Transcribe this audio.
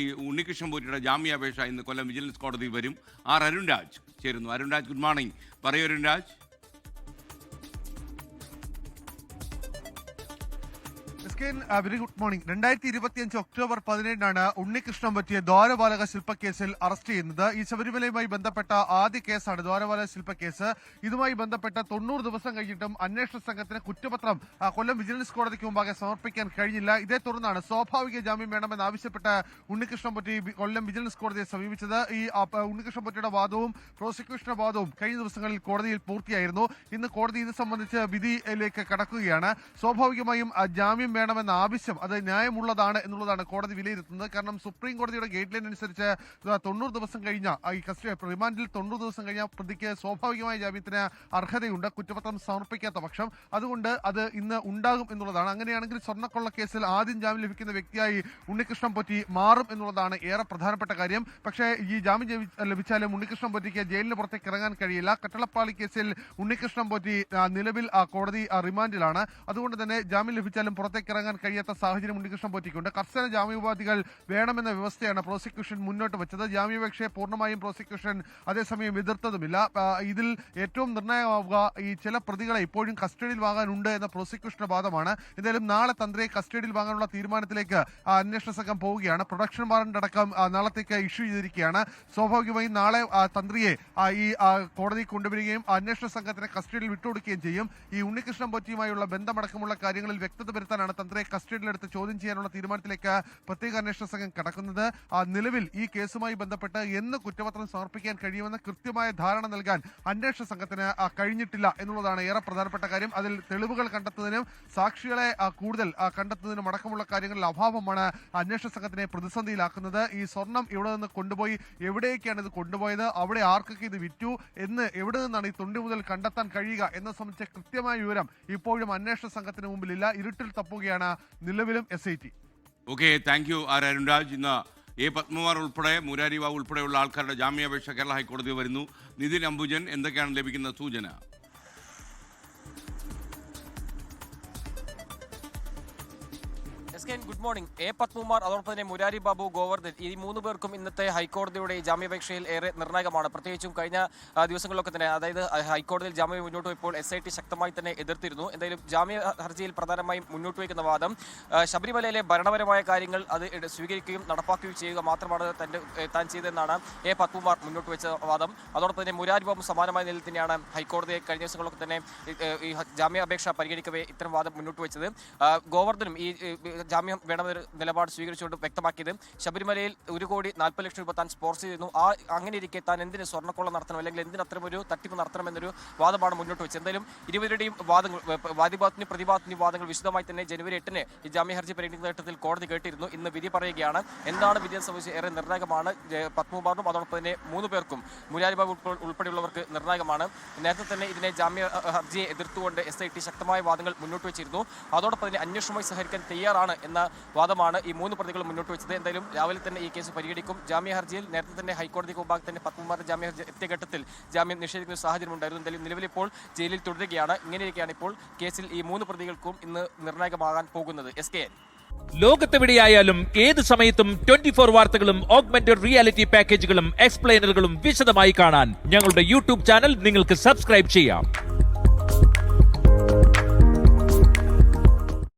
ഈ ഉണ്ണികൃഷ്ണൻ പോറ്റിയുടെ ജാമ്യാപേക്ഷ ഇന്ന് കൊല്ലം വിജിലൻസ് കോടതിയിൽ വരും. ആർ അരുൺരാജ് ചേരുന്നു. Arunraj, good morning. പറയൂ Arunraj. Very good morning. 2025 October 17 Unnikrishnan പറ്റിയ ദ്വാരപാലക ശില്പക്കേസിൽ അറസ്റ്റ് ചെയ്യുന്നത്. ഈ ശബരിമലയുമായി ബന്ധപ്പെട്ട ആദ്യ കേസാണ് ദ്വാരപാലക ശില്പക്കേസ്. ഇതുമായി ബന്ധപ്പെട്ട 90 ദിവസം കഴിഞ്ഞിട്ടും അന്വേഷണ സംഘത്തിന് കുറ്റപത്രം കൊല്ലം വിജിലൻസ് കോടതിക്ക് മുമ്പാകെ സമർപ്പിക്കാൻ കഴിഞ്ഞില്ല. ഇതേ തുടർന്നാണ് സ്വാഭാവിക ജാമ്യം വേണമെന്നാവശ്യപ്പെട്ട് ഉണ്ണികൃഷ്ണൻ പറ്റി കൊല്ലം വിജിലൻസ് കോടതിയെ സമീപിച്ചത്. ഈ ഉണ്ണികൃഷ്ണൻ പറ്റിയുടെ വാദവും പ്രോസിക്യൂഷന്റെ വാദവും കഴിഞ്ഞ ദിവസങ്ങളിൽ കോടതിയിൽ പൂർത്തിയായിരുന്നു. ഇന്ന് കോടതി ഇത് സംബന്ധിച്ച് വിധിയിലേക്ക് കടക്കുകയാണ്. സ്വാഭാവികമായും ജാമ്യം വേണമെന്ന ആവശ്യം അത് ന്യായമുള്ളതാണ് എന്നുള്ളതാണ് കോടതി വിലയിരുത്തുന്നത്. കാരണം സുപ്രീം കോടതിയുടെ ഗൈഡ് ലൈൻ അനുസരിച്ച് 90 ദിവസം കഴിഞ്ഞ ഈ കസ്റ്റഡി റിമാൻഡിൽ 90 ദിവസം കഴിഞ്ഞ പ്രതിക്ക് സ്വാഭാവികമായ ജാമ്യത്തിന് അർഹതയുണ്ട്, കുറ്റപത്രം സമർപ്പിക്കാത്ത പക്ഷം. അതുകൊണ്ട് അത് ഇന്ന് ഉണ്ടാകും എന്നുള്ളതാണ്. അങ്ങനെയാണെങ്കിൽ സ്വർണ്ണക്കൊള്ള കേസിൽ ആദ്യം ജാമ്യം ലഭിക്കുന്ന വ്യക്തിയായി ഉണ്ണികൃഷ്ണൻ പൊറ്റി മാറും എന്നുള്ളതാണ് ഏറെ പ്രധാനപ്പെട്ട കാര്യം. പക്ഷേ ഈ ജാമ്യം ലഭിച്ചാലും ഉണ്ണികൃഷ്ണൻ പൊറ്റിക്ക് ജയിലിന് പുറത്തേക്ക് ഇറങ്ങാൻ കഴിയില്ല. കട്ടളപ്പാളി കേസിൽ ഉണ്ണികൃഷ്ണൻ പൊറ്റി നിലവിൽ കോടതി റിമാൻഡിലാണ്. അതുകൊണ്ട് തന്നെ ജാമ്യം ലഭിച്ചാലും പുറത്തേക്ക് ഇറങ്ങാൻ കഴിയാത്ത സാഹചര്യം ഉണ്ണികൃഷ്ണൻ പൊറ്റിക്കുണ്ട്. കർശന ജാമ്യോപാധികൾ വേണമെന്ന വ്യവസ്ഥയാണ് പ്രോസിക്യൂഷൻ മുന്നോട്ട് വെച്ചത്. ജാമ്യാപേക്ഷയെ പൂർണ്ണമായും പ്രോസിക്യൂഷൻ അതേസമയം എതിർത്തതുമില്ല. ഇതിൽ ഏറ്റവും നിർണായകമാവുക ഈ ചില പ്രതികളെ ഇപ്പോഴും കസ്റ്റഡിയിൽ വാങ്ങാനുണ്ട് എന്ന പ്രോസിക്യൂഷന്റെ വാദമാണ്. എന്തായാലും നാളെ തന്ത്രിയെ കസ്റ്റഡിയിൽ വാങ്ങാനുള്ള തീരുമാനത്തിലേക്ക് അന്വേഷണ സംഘം പോവുകയാണ്. പ്രൊഡക്ഷൻ വാറന്റ് അടക്കം നാളത്തേക്ക് ഇഷ്യൂ ചെയ്തിരിക്കുകയാണ്. സ്വാഭാവികമായും നാളെ തന്ത്രിയെ ഈ കോടതി കൊണ്ടുവരികയും അന്വേഷണ സംഘത്തിന് കസ്റ്റഡിയിൽ വിട്ടുകൊടുക്കുകയും ചെയ്യും. ഈ ഉണ്ണികൃഷ്ണൻ പൊറ്റിയുമായുള്ള ബന്ധമടക്കമുള്ള കാര്യങ്ങളിൽ വ്യക്തത വരുത്താനാണ് തന്ത്രിയെ കസ്റ്റഡിയിലെടുത്ത് ചോദ്യം ചെയ്യാനുള്ള തീരുമാനത്തിലേക്ക് പ്രത്യേക അന്വേഷണ സംഘം കടക്കുന്നത്. നിലവിൽ ഈ കേസുമായി ബന്ധപ്പെട്ട് എന്ന് കുറ്റപത്രം സമർപ്പിക്കാൻ കഴിയുമെന്ന കൃത്യമായ ധാരണ നൽകാൻ അന്വേഷണ സംഘത്തിന് കഴിഞ്ഞിട്ടില്ല എന്നുള്ളതാണ് ഏറെ പ്രധാനപ്പെട്ട കാര്യം. അതിൽ തെളിവുകൾ കണ്ടെത്തുന്നതിനും സാക്ഷികളെ കൂടുതൽ കണ്ടെത്തുന്നതിനും അടക്കമുള്ള കാര്യങ്ങളിൽ അഭാവമാണ് അന്വേഷണ സംഘത്തിനെ പ്രതിസന്ധിയിലാക്കുന്നത്. ഈ സ്വർണം ഇവിടെ നിന്ന് കൊണ്ടുപോയി എവിടേക്കാണ് ഇത് കൊണ്ടുപോയത്, അവിടെ ആർക്കൊക്കെ ഇത് വിറ്റു എന്ന് എവിടെ നിന്നാണ് ഈ തൊണ്ടി മുതൽ കണ്ടെത്താൻ കഴിയുക എന്നത് സംബന്ധിച്ച കൃത്യമായ വിവരം ഇപ്പോഴും അന്വേഷണ സംഘത്തിന് മുമ്പിലില്ല. ഇരുട്ടിൽ തപ്പുകയാണ് നിലവിലും SIT. Okay, thank you are Arunraj. ഇന്ന് A. പത്മകുമാർ ഉൾപ്പെടെ മുരാരി ബാബു ഉൾപ്പെടെയുള്ള ആൾക്കാരുടെ ജാമ്യാപേക്ഷ കേരള ഹൈക്കോടതി വരുന്നു. നിതിൻ അംബുജൻ, എന്തൊക്കെയാണ് ലഭിക്കുന്ന സൂചന? Good morning. A. പത്മകുമാർ, അതോടൊപ്പം തന്നെ മുരാരി ബാബു, ഗോവർദ്ധൻ, ഈ 3 പേർക്കും ഇന്നത്തെ ഹൈക്കോടതിയുടെ ജാമ്യാപേക്ഷയിൽ ഏറെ നിർണായകമാണ്. പ്രത്യേകിച്ചും കഴിഞ്ഞ ദിവസങ്ങളിലൊക്കെ തന്നെ, അതായത് ഹൈക്കോടതിയിൽ ജാമ്യം മുന്നോട്ട് പോയപ്പോൾ SIT ശക്തമായി തന്നെ എതിർത്തിരുന്നു. എന്തായാലും ജാമ്യ ഹർജിയിൽ പ്രധാനമായും മുന്നോട്ട് വയ്ക്കുന്ന വാദം ശബരിമലയിലെ ഭരണപരമായ കാര്യങ്ങൾ അത് സ്വീകരിക്കുകയും നടപ്പാക്കുകയും ചെയ്യുക മാത്രമാണ് താൻ ചെയ്തതെന്നാണ് A. പത്മകുമാർ മുന്നോട്ട് വെച്ച വാദം. അതോടൊപ്പം തന്നെ മുരാരി ബാബു സമാനമായ നിലയിൽ തന്നെയാണ് ഹൈക്കോടതിയെ കഴിഞ്ഞ ദിവസങ്ങളൊക്കെ തന്നെ ഈ ജാമ്യാപേക്ഷ പരിഗണിക്കവേ ഇത്തരം വാദം മുന്നോട്ട് വെച്ചത്. ഗോവർദ്ധനും ഈ ജാമ്യം വേണമെന്നൊരു നിലപാട് സ്വീകരിച്ചുകൊണ്ട് വ്യക്തമാക്കിയത് ശബരിമലയിൽ 1,40,00,000 രൂപ താൻ സ്പോൺസർ ചെയ്യുന്നു. അങ്ങനെ ഇരിക്കെ താൻ എന്തിന് സ്വർണ്ണക്കൊള്ള നടത്തണം, അല്ലെങ്കിൽ എന്തിന് അത്തരമൊരു തട്ടിപ്പ് നടത്തണമെന്നൊരു വാദമാണ് മുന്നോട്ട് വെച്ചത്. എന്തായാലും ഇരുവരുടെയും വാദങ്ങൾ, വാദിഭാഗത്തിനും പ്രതിഭാഗത്തിനും വാദങ്ങൾ വിശദമായി തന്നെ ജനുവരി 8 ഈ ജാമ്യ ഹർജി പരിഗണിക്കുന്ന ഘട്ടത്തിൽ കോടതി കേട്ടിരുന്നു. ഇന്ന് വിധി പറയുകയാണ്. എന്താണ് വിധിയെ സംബന്ധിച്ച് ഏറെ നിർണായകമാണ്. പത്മകുമാറിനും അതോടൊപ്പം തന്നെ 3 പേർക്കും, മുരാരി ബാബു ഉൾപ്പെടെയുള്ളവർക്ക് നിർണായകമാണ്. നേരത്തെ തന്നെ ഇതിനെ ജാമ്യ ഹർജിയെ എതിർത്തുകൊണ്ട് SIT ശക്തമായ വാദങ്ങൾ മുന്നോട്ട് വെച്ചിരുന്നു. അതോടൊപ്പം തന്നെ അന്വേഷണവുമായി സഹകരിക്കാൻ തയ്യാറാണ് എന്ന വാദമാണ് ഈ 3 പ്രതികളും മുന്നോട്ട് വെച്ചത്. എന്തായാലും രാവിലെ തന്നെ ഈ കേസ് പരിഗണിക്കും. ജാമ്യ ഹർജിയിൽ നേരത്തെ തന്നെ ഹൈക്കോടതിക്ക് മുമ്പാകെ തന്നെ പത്മകുമാറിന്റെ ജാമ്യ ഹർജി എത്തിയ ഘട്ടത്തിൽ ജാമ്യം നിഷേധിക്കുന്ന സാഹചര്യം ഉണ്ടായിരുന്നു. എന്തായാലും നിലവിലിപ്പോൾ ജയിലിൽ തുടരുകയാണ്. ഇങ്ങനെയൊക്കെയാണ് ഇപ്പോൾ കേസിൽ ഈ 3 പ്രതികൾക്കും ഇന്ന് നിർണായകമാകാൻ പോകുന്നത്. SKN. ലോകത്തെവിടെയായാലും ഏത് സമയത്തും 24 വാർത്തകളും ഓഗ്മെന്റഡ് റിയാലിറ്റി പാക്കേജുകളും എക്സ്പ്ലെയിനറുകളും വിശദമായി കാണാൻ ഞങ്ങളുടെ YouTube ചാനൽ നിങ്ങൾക്ക് സബ്സ്ക്രൈബ് ചെയ്യാം.